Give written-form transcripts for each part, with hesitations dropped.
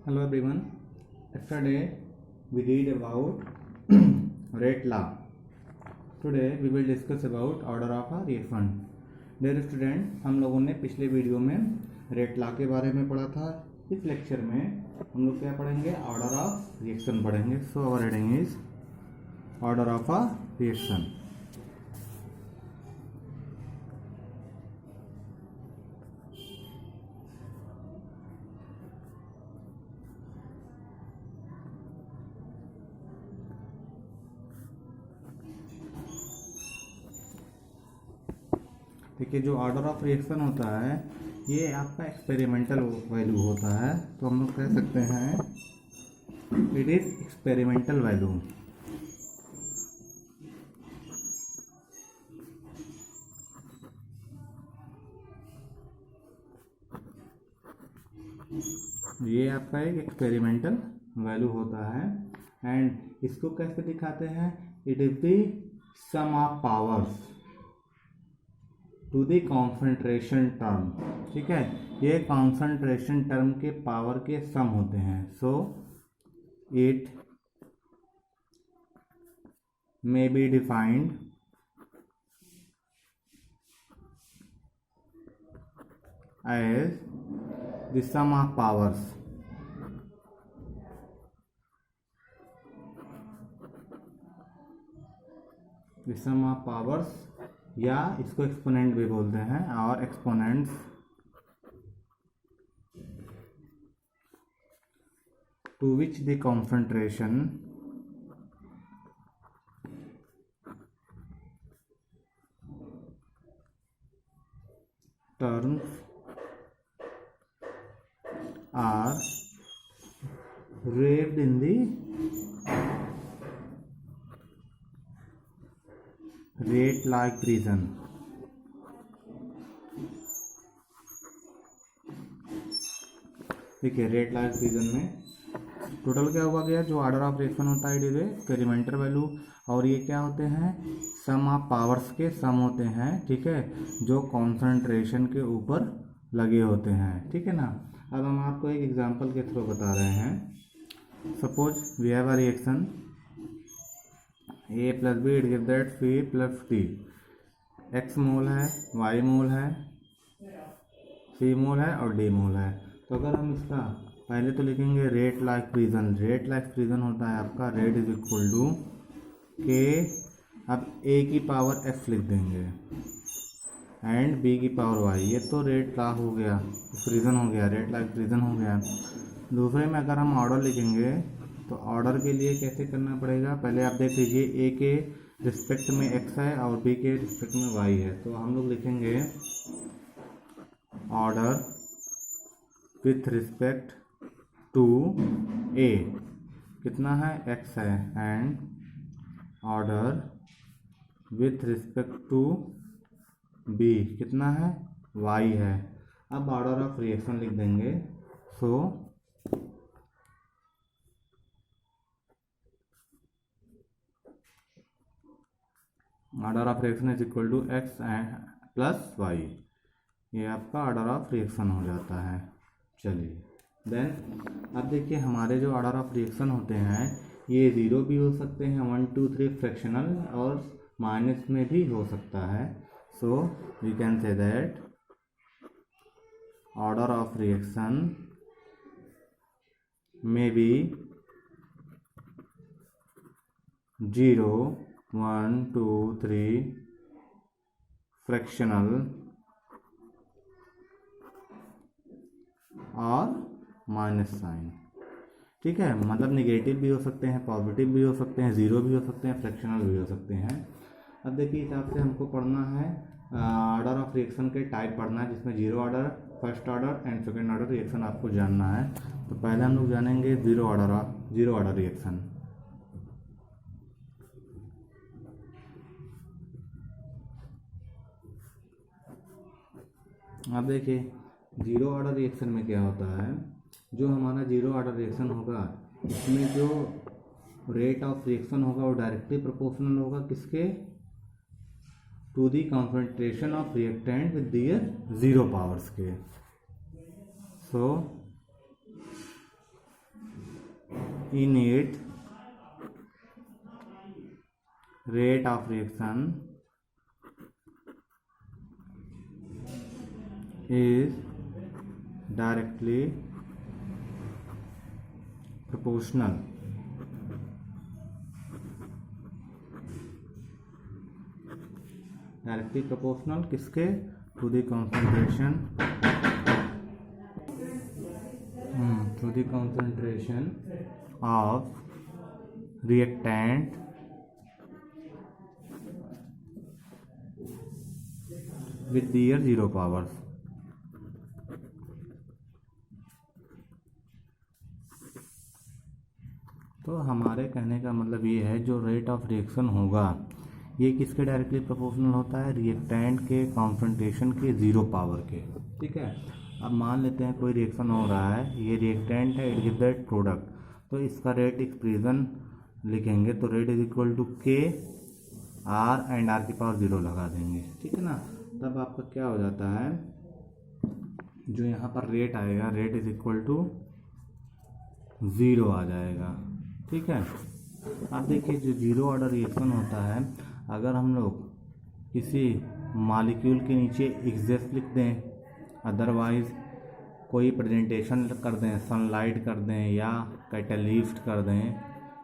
Hello everyone. Yesterday we read about rate law. Today we will discuss about order of a reaction. Dear student, हम लोगों ने पिछले video में rate law के बारे में पढ़ा था. इस लेक्चर में हम लोग क्या पढ़ेंगे? ऑर्डर ऑफ रिएक्शन पढ़ेंगे. So our heading is order of a reaction. देखिए, जो ऑर्डर ऑफ रिएक्शन होता है ये आपका एक्सपेरिमेंटल वैल्यू होता है. तो हम लोग कह सकते हैं इट इज एक्सपेरिमेंटल वैल्यू. ये आपका एक एक्सपेरिमेंटल वैल्यू होता है. एंड इसको कैसे दिखाते हैं? It is the sum of powers to the concentration term. ठीक है, ये कॉन्सेंट्रेशन टर्म के पावर के सम होते हैं. So it may be defined as the sum of powers या इसको एक्सपोनेंट भी बोलते हैं. और exponents to which the concentration terms are raised in the rate like region. ठीक है, रेट लाइक रीजन में टोटल क्या हुआ गया? जो ऑर्डर ऑफ रिएक्शन होता है इट इज एक्सपेरिमेंटल वैल्यू. और ये क्या होते हैं? सम ऑफ पावर्स के सम होते हैं. ठीक है, जो कॉन्सेंट्रेशन के ऊपर लगे होते हैं. ठीक है ना. अब हम आपको एक एग्जांपल के थ्रू बता रहे हैं. Suppose we have a reaction A plus B, it give that C plus T. X mole है, Y मोल है, C मोल है और D मोल है. तो अगर हम इसका पहले तो लिखेंगे rate like region. Rate like region होता है आपका rate is equal to K. अब A की पावर X लिख देंगे एंड B की पावर Y. ये तो रेट ला हो गया, रीजन हो गया, रेट लाइक रीजन हो गया. दूसरे में अगर हम ऑर्डर लिखेंगे तो ऑर्डर के लिए कैसे करना पड़ेगा? पहले आप देख लीजिए, ए के रिस्पेक्ट में एक्स है और बी के रिस्पेक्ट में वाई है. तो हम लोग लिखेंगे order with respect to A कितना है? एक्स है. And order with respect to B कितना है? वाई है. अब ऑर्डर ऑफ रिएक्शन लिख देंगे. So order of reaction is equal to X plus Y. ये आपका ऑर्डर ऑफ रिएक्शन हो जाता है. चलिए देन अब देखिए, हमारे जो ऑर्डर ऑफ रिएक्शन होते हैं ये ज़ीरो भी हो सकते हैं, 1 2 3 फ्रैक्शनल, और माइनस में भी हो सकता है. So we can say that order of reaction may be 0 1 2 3 fractional और माइनस साइन. ठीक है, मतलब निगेटिव भी हो सकते हैं, पॉजिटिव भी हो सकते हैं, ज़ीरो भी हो सकते हैं, फ्रैक्शनल भी हो सकते हैं. अब देखिए, हिसाब से हमको पढ़ना है ऑर्डर ऑफ रिएक्शन के टाइप पढ़ना है, जिसमें zero order, first order and second order reaction आपको जानना है. तो पहले हम लोग जानेंगे जीरो ऑर्डर रिएक्शन. अब देखिए, जीरो ऑर्डर रिएक्शन में क्या होता है? जो हमारा जीरो ऑर्डर रिएक्शन होगा इसमें जो रेट ऑफ रिएक्शन होगा वो डायरेक्टली प्रोपोर्शनल होगा किसके? To the concentration of reactant with their zero powers के. सो in it rate of reaction is directly proportional किसके? To the concentration of reactant with their zero powers. तो हमारे कहने का मतलब ये है, जो रेट ऑफ रिएक्शन होगा ये किसके डायरेक्टली प्रोपोर्शनल होता है? रिएक्टेंट के कॉन्सेंट्रेशन के ज़ीरो पावर के। ठीक है, अब मान लेते हैं कोई रिएक्शन हो रहा है, ये रिएक्टेंट है, इट गिव दैट प्रोडक्ट, तो इसका रेट एक्सप्रेशन लिखेंगे तो रेट इज इक्वल टू के आर एंड आर की पावर ज़ीरो लगा देंगे। ठीक है ना, तब आपका क्या हो जाता है, जो यहाँ पर रेट आएगा, rate is equal to zero आ जाएगा। ठीक है, अब देखिए जो जीरो ऑर्डर रिएक्शन होता है, अगर हम लोग किसी मॉलिक्यूल के नीचे एग्जैक्ट लिख दें, अदरवाइज कोई प्रेजेंटेशन कर दें, सनलाइट कर दें या कैटलिस्ट कर दें,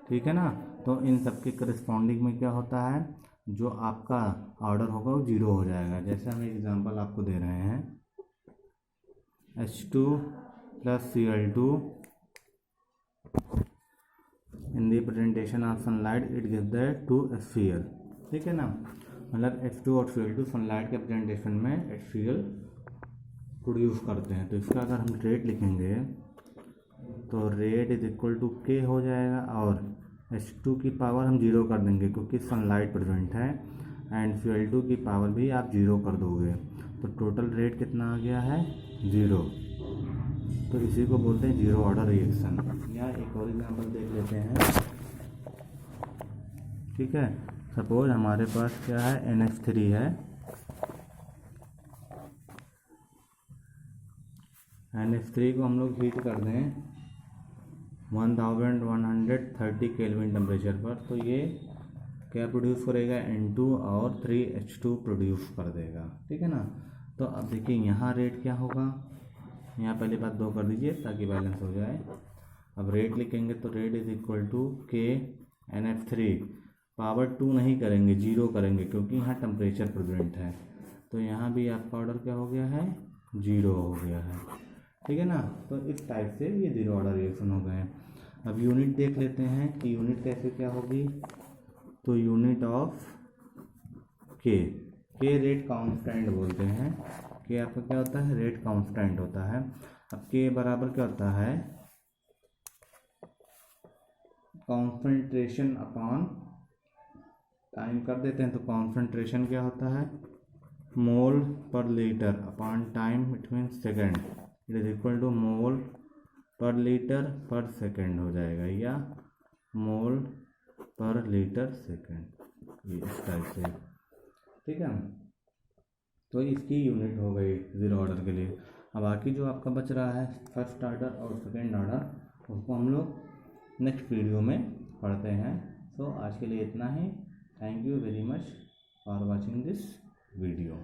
ठीक है ना, तो इन सब के करस्पॉन्डिंग में क्या होता है, जो आपका ऑर्डर होगा वो जीरो हो जाएगा। जैसे हम एग्जांपल आपको दे रहे हैं, H2 + Cl2 in the presentation of sunlight it gives that to HCl। ठीक है ना, मतलब H2 और Cl2 सनलाइट के प्रेजेंटेशन में HCl प्रोड्यूस करते हैं। तो इसका अगर हम रेट लिखेंगे तो रेट इज इक्वल टू के हो जाएगा, और H2 की पावर हम जीरो कर देंगे क्योंकि सनलाइट प्रेजेंट है, एंड Cl2 की पावर भी आप जीरो कर दोगे, तो टोटल रेट कितना आ गया है? ज़ीरो। तो इसी को बोलते हैं जीरो ऑर्डर रिएक्शन। या एक और एग्जांपल देख लेते हैं। ठीक है, सपोज हमारे पास क्या है, NH3 है, NH3 को हम लोग हीट कर दें 1130 केल्विन टेम्परेचर पर, तो ये क्या प्रोड्यूस करेगा? N2 और 3H2 प्रोड्यूस कर देगा। ठीक है ना, तो अब देखिए यहाँ रेट क्या होगा, यहाँ पहली बात 2 कर दीजिए ताकि बैलेंस हो जाए। अब रेट लिखेंगे तो रेट इज इक्वल टू के NH3 पावर 2 नहीं करेंगे, जीरो करेंगे क्योंकि यहाँ टेम्परेचर प्रेजेंट है, तो यहाँ भी आपका ऑर्डर क्या हो गया है? जीरो हो गया है। ठीक है ना, तो इस टाइप से ये जीरो ऑर्डर रिएक्शन हो गए हैं। अब यूनिट देख लेते हैं कि यूनिट कैसे क्या होगी, तो यूनिट ऑफ के रेट कांस्टेंट बोलते हैं, के आपका क्या होता है? रेट कांस्टेंट होता है। अब के बराबर क्या होता है? कॉन्सेंट्रेशन अपॉन टाइम कर देते हैं, तो कॉन्सेंट्रेशन क्या होता है? Mole per litre upon time, it mean second, it is equal to mole per litre पर सेकेंड हो जाएगा, या मोल पर लीटर सेकेंड, ये इस टाइप से। ठीक है, तो इसकी यूनिट हो गई जीरो ऑर्डर के लिए। अब बाकी जो आपका बच रहा है फर्स्ट ऑर्डर और सेकेंड ऑर्डर, उसको हम लोग नेक्स्ट वीडियो में पढ़ते हैं। सो आज के लिए इतना ही। Thank you very much for watching this video.